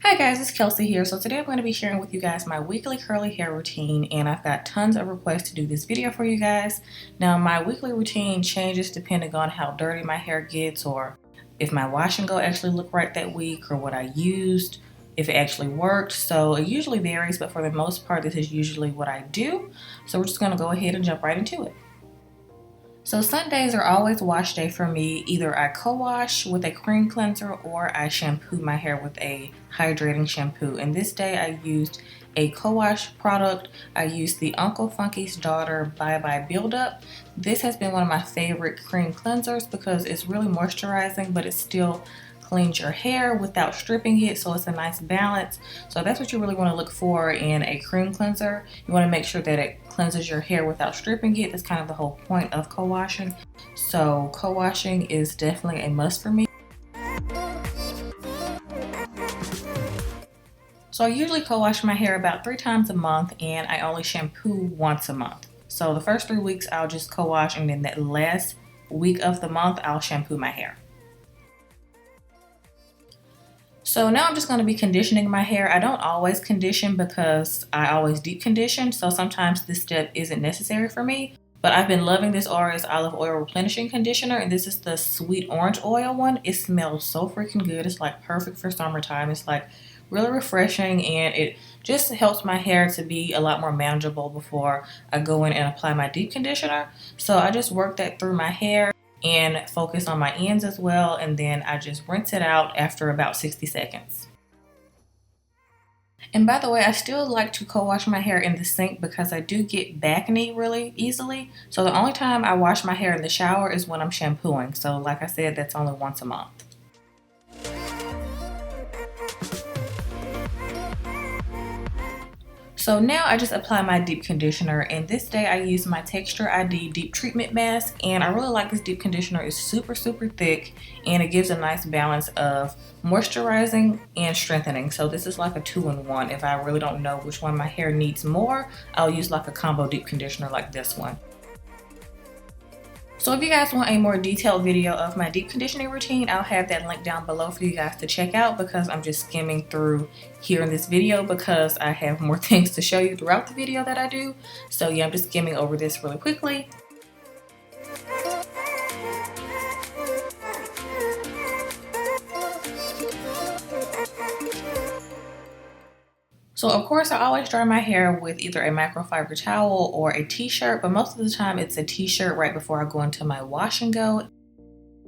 Hi guys, it's Kelsey here. So today I'm going to be sharing with you guys my weekly curly hair routine, and I've got tons of requests to do this video for you guys. Now my weekly routine changes depending on how dirty my hair gets, or if my wash and go actually looked right that week, or what I used, if it actually worked. So it usually varies, but for the most part this is usually what I do. So we're just going to go ahead and jump right into it. So Sundays are always wash day for me. Either I co-wash with a cream cleanser or I shampoo my hair with a hydrating shampoo. And this day I used a co-wash product. I used the Uncle Funky's Daughter Bye Buildup. This has been one of my favorite cream cleansers because it's really moisturizing, but it still cleans your hair without stripping it, so it's a nice balance. So that's what you really want to look for in a cream cleanser. You want to make sure that it cleanses your hair without stripping it. That's kind of the whole point of co-washing. So co-washing is definitely a must for me. So I usually co-wash my hair about 3 times a month, and I only shampoo once a month. So the first 3 weeks I'll just co-wash, and then that last week of the month I'll shampoo my hair. So now I'm just going to be conditioning my hair. I don't always condition because I always deep condition, so sometimes this step isn't necessary for me. But I've been loving this Ori's Olive Oil Replenishing Conditioner, and this is the sweet orange oil one. It smells so freaking good. It's like perfect for summertime. It's like really refreshing, and it just helps my hair to be a lot more manageable before I go in and apply my deep conditioner. So I just work that through my hair and focus on my ends as well, and then I just rinse it out after about 60 seconds. And by the way, I still like to co-wash my hair in the sink because I do get acne really easily. So the only time I wash my hair in the shower is when I'm shampooing. So like I said, that's only once a month. So now I just apply my deep conditioner, and this day I use my Texture ID Deep Treatment Mask, and I really like this deep conditioner. It's super thick, and it gives a nice balance of moisturizing and strengthening. So this is like a 2-in-1. If I really don't know which one my hair needs more, I'll use like a combo deep conditioner like this one. So if you guys want a more detailed video of my deep conditioning routine, I'll have that link down below for you guys to check out, because I'm just skimming through here in this video because I have more things to show you throughout the video that I do. So yeah, I'm just skimming over this really quickly. So of course I always dry my hair with either a microfiber towel or a t-shirt, but most of the time it's a t-shirt right before I go into my wash and go.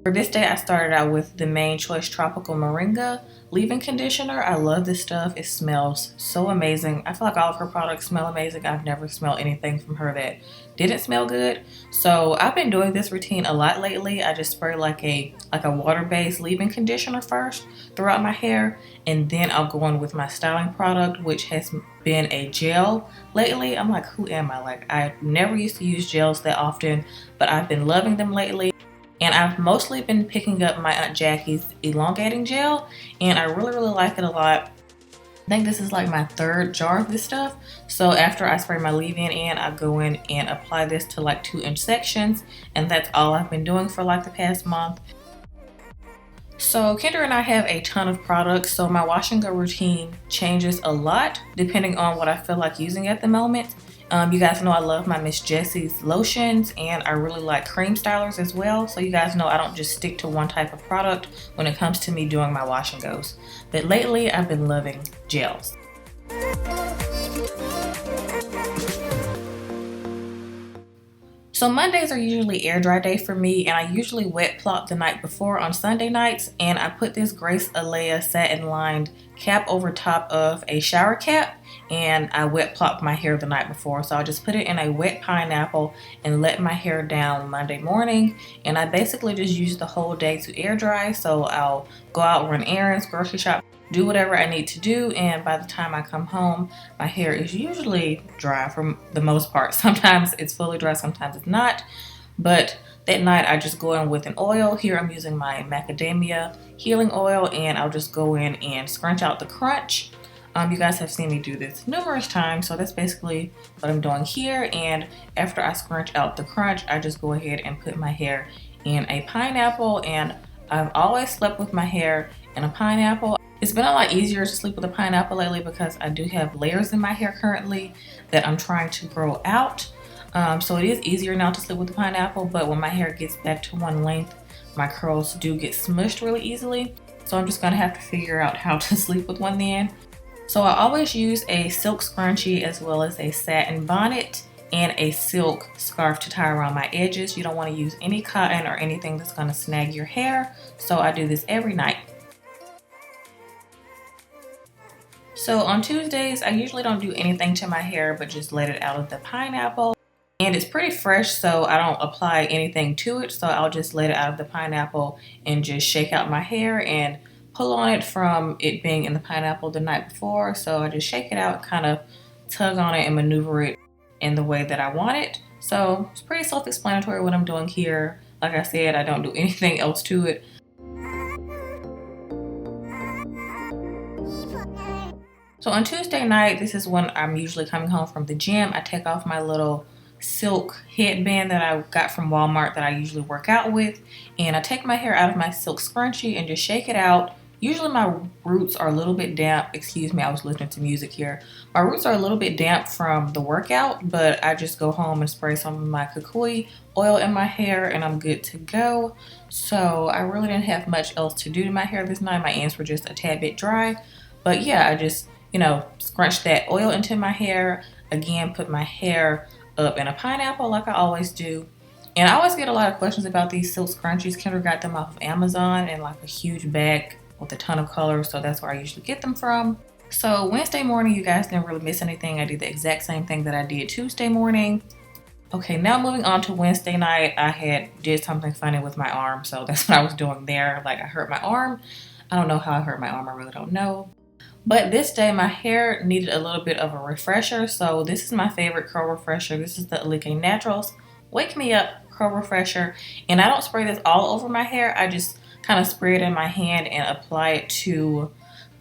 For this day I started out with the Main Choice Tropical Moringa leave-in conditioner. I love this stuff. It smells so amazing. I feel like all of her products smell amazing. I've never smelled anything from her that didn't smell good. So I've been doing this routine a lot lately. I just spray like a water-based leave-in conditioner first throughout my hair, and then I'll go on with my styling product, which has been a gel lately. I'm like, who am I? Like, I never used to use gels that often, but I've been loving them lately. And I've mostly been picking up my Aunt Jackie's elongating gel, and I really like it a lot. I think this is like my 3rd jar of this stuff. So after I spray my leave-in in, I go in and apply this to like 2-inch sections, and that's all I've been doing for like the past month. So Kendra and I have a ton of products, so my wash and go routine changes a lot depending on what I feel like using at the moment. You guys know I love my Miss Jessie's lotions, and I really like cream stylers as well. So you guys know I don't just stick to one type of product when it comes to me doing my wash and goes. But lately I've been loving gels. So Mondays are usually air dry day for me, and I usually wet plop the night before on Sunday nights, and I put this Grace Alea satin lined cap over top of a shower cap, and I wet plop my hair the night before. So I'll just put it in a wet pineapple and let my hair down Monday morning, and I basically just use the whole day to air dry. So I'll go out, run errands, grocery shop, do whatever I need to do, and by the time I come home, my hair is usually dry for the most part. Sometimes it's fully dry, sometimes it's not, but that night I just go in with an oil. Here I'm using my macadamia healing oil, and I'll just go in and scrunch out the crunch. You guys have seen me do this numerous times, so that's basically what I'm doing here. And after I scrunch out the crunch, I just go ahead and put my hair in a pineapple, and I've always slept with my hair in a pineapple. It's been a lot easier to sleep with a pineapple lately because I do have layers in my hair currently that I'm trying to grow out. So it is easier now to sleep with the pineapple, but when my hair gets back to one length, my curls do get smushed really easily. So I'm just gonna have to figure out how to sleep with one then. So I always use a silk scrunchie as well as a satin bonnet and a silk scarf to tie around my edges. You don't want to use any cotton or anything that's going to snag your hair. So I do this every night. So on Tuesdays, I usually don't do anything to my hair but just let it out of the pineapple. And it's pretty fresh, so I don't apply anything to it. So I'll just let it out of the pineapple and just shake out my hair and pull on it from it being in the pineapple the night before. So I just shake it out, kind of tug on it and maneuver it in the way that I want it. So it's pretty self-explanatory what I'm doing here. Like I said, I don't do anything else to it. So on Tuesday night, this is when I'm usually coming home from the gym. I take off my little silk headband that I got from Walmart that I usually work out with, and I take my hair out of my silk scrunchie and just shake it out. Usually my roots are a little bit damp. Excuse me, I was listening to music here. My roots are a little bit damp from the workout, but I just go home and spray some of my Kukui oil in my hair and I'm good to go. So I really didn't have much else to do to my hair this night. My ends were just a tad bit dry. But yeah, I just, scrunch that oil into my hair. Again, put my hair up in a pineapple like I always do. And I always get a lot of questions about these silk scrunchies. Kendra got them off of Amazon in like a huge bag with a ton of colors, so that's where I usually get them from. So Wednesday morning, you guys didn't really miss anything. I did the exact same thing that I did Tuesday morning. Okay, now moving on to Wednesday night, I did something funny with my arm, so that's what I was doing there. Like I hurt my arm. I don't know how I hurt my arm, I really don't know. But this day, my hair needed a little bit of a refresher, so this is my favorite curl refresher. This is the AliKay Naturals Wake Me Up Curl Refresher, and I don't spray this all over my hair. I just kind of spray it in my hand and apply it to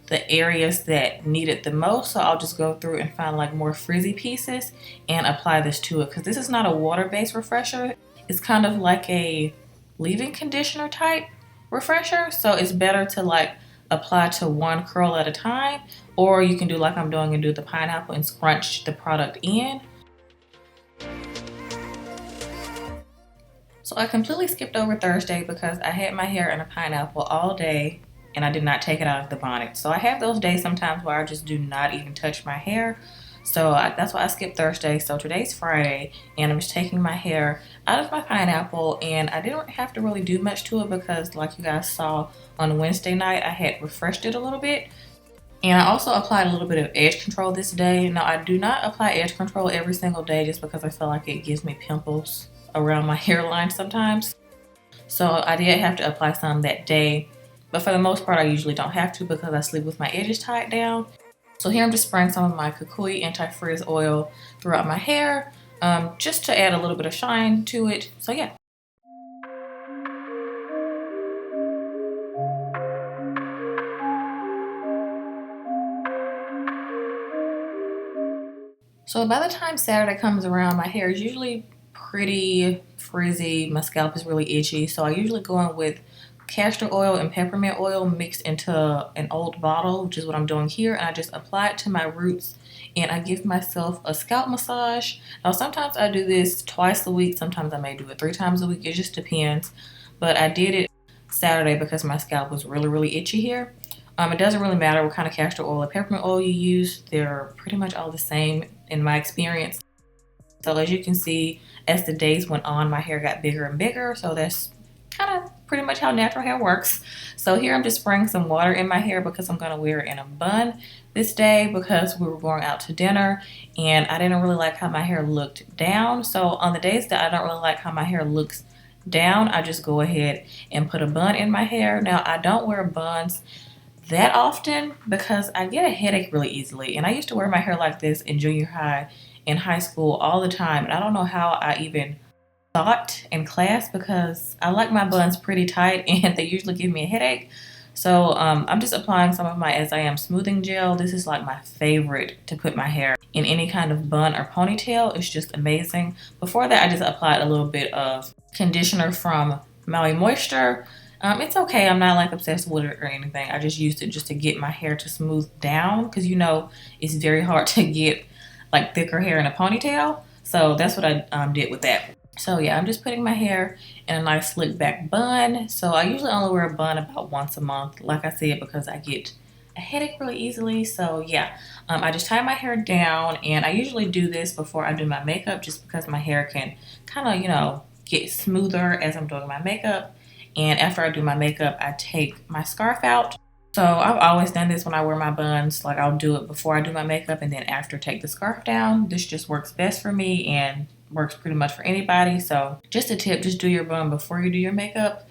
the areas that need it the most. So I'll just go through and find like more frizzy pieces and apply this to it, because this is not a water-based refresher. It's kind of like a leave-in conditioner type refresher, so it's better to like apply to one curl at a time, or you can do like I'm doing and do the pineapple and scrunch the product in. So I completely skipped over Thursday because I had my hair in a pineapple all day and I did not take it out of the bonnet. So I have those days sometimes where I just do not even touch my hair. So that's why I skipped Thursday. So today's Friday and I'm just taking my hair out of my pineapple, and I didn't have to really do much to it because like you guys saw on Wednesday night, I had refreshed it a little bit. And I also applied a little bit of edge control this day. Now I do not apply edge control every single day just because I feel like it gives me pimples around my hairline sometimes. So I did have to apply some that day, but for the most part I usually don't have to because I sleep with my edges tied down. So here I'm just spraying some of my Kukui Anti-Frizz oil throughout my hair, just to add a little bit of shine to it. So yeah. So by the time Saturday comes around, my hair is usually pretty frizzy. My scalp is really itchy, so I usually go in with castor oil and peppermint oil mixed into an old bottle, which is what I'm doing here, and I just apply it to my roots and I give myself a scalp massage. Now sometimes I do this twice a week, sometimes I may do it 3 times a week, it just depends, but I did it Saturday because my scalp was really itchy here. It doesn't really matter what kind of castor oil or peppermint oil you use, they're pretty much all the same in my experience. So as you can see, as the days went on, my hair got bigger and bigger, so that's kind of pretty much how natural hair works. So here I'm just spraying some water in my hair because I'm going to wear it in a bun this day because we were going out to dinner and I didn't really like how my hair looked down. So on the days that I don't really like how my hair looks down, I just go ahead and put a bun in my hair. Now I don't wear buns that often because I get a headache really easily, and I used to wear my hair like this in junior high and high school all the time, and I don't know how I even thought in class because I like my buns pretty tight and they usually give me a headache. So I'm just applying some of my As I Am smoothing gel. This is like my favorite to put my hair in any kind of bun or ponytail. It's just amazing. Before that, I just applied a little bit of conditioner from Maui Moisture. It's okay. I'm not like obsessed with it or anything. I just used it just to get my hair to smooth down because you know it's very hard to get like thicker hair in a ponytail. So that's what I did with that. So yeah, I'm just putting my hair in a nice slick back bun. So I usually only wear a bun about once a month, like I said, because I get a headache really easily. So yeah, I just tie my hair down, and I usually do this before I do my makeup just because my hair can kind of, you know, get smoother as I'm doing my makeup. And after I do my makeup, I take my scarf out. So I've always done this when I wear my buns. Like I'll do it before I do my makeup and then after take the scarf down. This just works best for me and works pretty much for anybody. So just a tip, just do your bun before you do your makeup,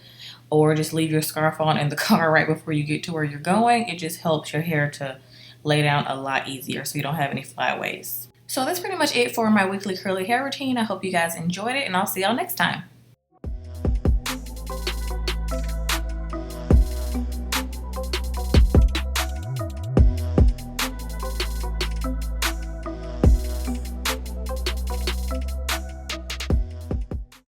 or just leave your scarf on in the car right before you get to where you're going. It just helps your hair to lay down a lot easier so you don't have any flyaways. So that's pretty much it for my weekly curly hair routine. I hope you guys enjoyed it, and I'll see y'all next time.